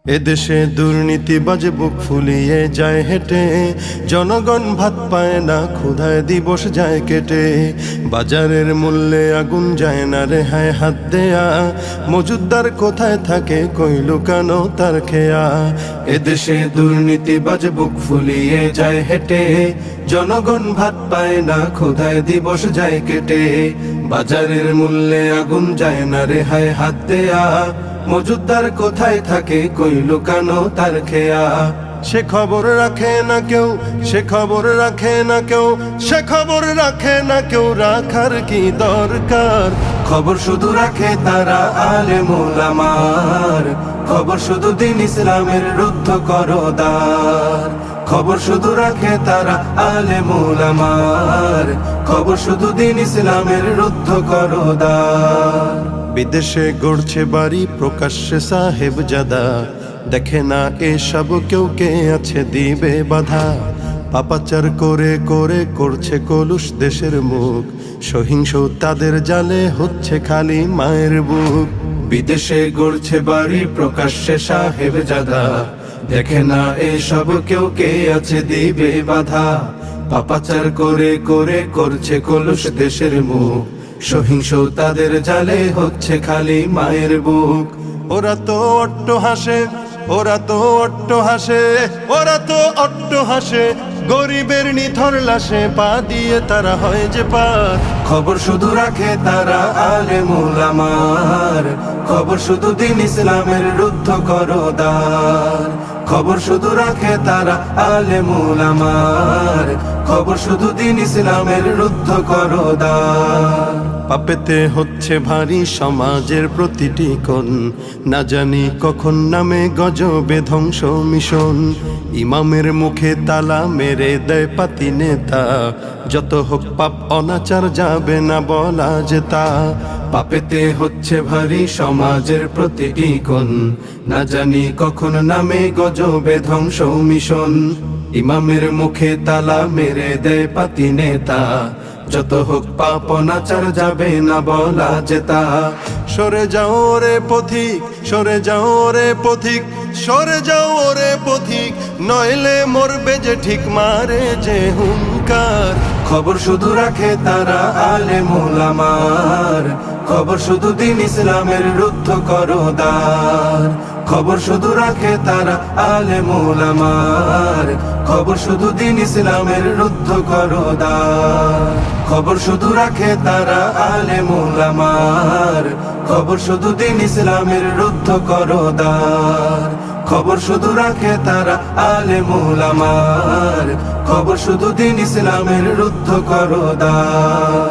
এদেশে দুর্নীতিবাজ বুক ফুলিয়ে যায় হেঁটে, জনগণ ভাত পায় না, ক্ষুধায় দিবস যায় কেটে। বাজারের মূল্যে আগুন যায় না রেহাই হাত দেয়া, মজুদদার কোথায় থাকে কই লুকানো তার খেয়া। এদেশে দুর্নীতিবাজ বুক ফুলিয়ে যায় হেঁটে, জনগণ ভাত পায় না, ক্ষুধায় দিবস যায় কেটে। বাজারের মূল্যে আগুন যায় না রেহাই হাত দেয়া, মজুদদার কোথায় থাকে কই লুকানো তার খেয়া। সে খবর রাখে না কেউ, সে খবর রাখে না কেউ, সে খবর রাখে না কেউ, রাখার কি দরকার। খবর শুধু রাখে তারা আলেম ওলামার, খবর শুধু দিন ইসলামের রুদ্ধ করদার। খবর শুধু রাখে তারা আলেম ওলামার, খবর শুধু দিন ইসলামের রুদ্ধ করদার। বিদেশে গড়ছে বাড়ি প্রকাশ্যে সাহেব জাদা, দেখে না এসব কেউ কে আছে দিবে বাধা। পাপাচার করে করে করছে কলুষ দেশের মুখ, সহিংস তাদের জালে হচ্ছে খালি মায়ের বুক। বিদেশে গড়ছে বাড়ি প্রকাশ্যে সাহেব জাদা, দেখে না এসব কেউ কে আছে দিবে বাধা। পাপাচার করে করে করছে কলুষ দেশের মুখ, সহিংস তাদের জালে হচ্ছে খালি মায়ের বুক। ওরা তো অট্ট হাসে, ওরা তো অট্ট হাসে, ওরা তো অট্ট হাসে, গরিবের নিথর লাশে পা দিয়ে তারা হয় যে পার। খবর শুধু রাখে তারা আলেম ওলামার, খবর শুধু দিন ইসলামের রুদ্ধ করদার। খবর শুধু রাখে তারা আলেম ওলামার, খবর শুধু দিন ইসলামের রুদ্ধ করদার। পাপেতে হচ্ছে ভারী সমাজের প্রতিটি কোণ, না জানি কখন নামে গজবে ধ্বংস মিশন। ইমামের মুখে তালা মেরে দেয় পাতি নেতা, যত হোক পাপ অনাচার যাবে না বলা যেতা। পাপেতে হচ্ছে ভারী সমাজের প্রতিটি কোণ, না জানি কখন নামে গজবে ধ্বংস মিশন। ইমামের মুখে তালা মেরে দেয় পাতি নেতা, যত হোক পাপ অনাচার যাবে না বলা যেতা। সরে যাও রে পথিক, সরে যাও রে পথিক, সরে যাও রে পথিক, নইলে মরবে যে ঠিক মারে যে হুঙ্কার। খবর শুধু রাখে তারা আলেম ওলামার, খবর শুধু দিন ইসলামের রুদ্ধ করদার। খবর শুধু রাখে তারা আলেম ওলামার, খবর শুধু দিন ইসলামের রুদ্ধ করদার। খবর শুধু রাখে তারা আলেম ওলামার, খবর শুধু দিন ইসলামের রুদ্ধ করদার। খবর শুধু রাখে তারা আলেম ওলামার, খবর শুধু দিন ইসলামের রুদ্ধ করদার।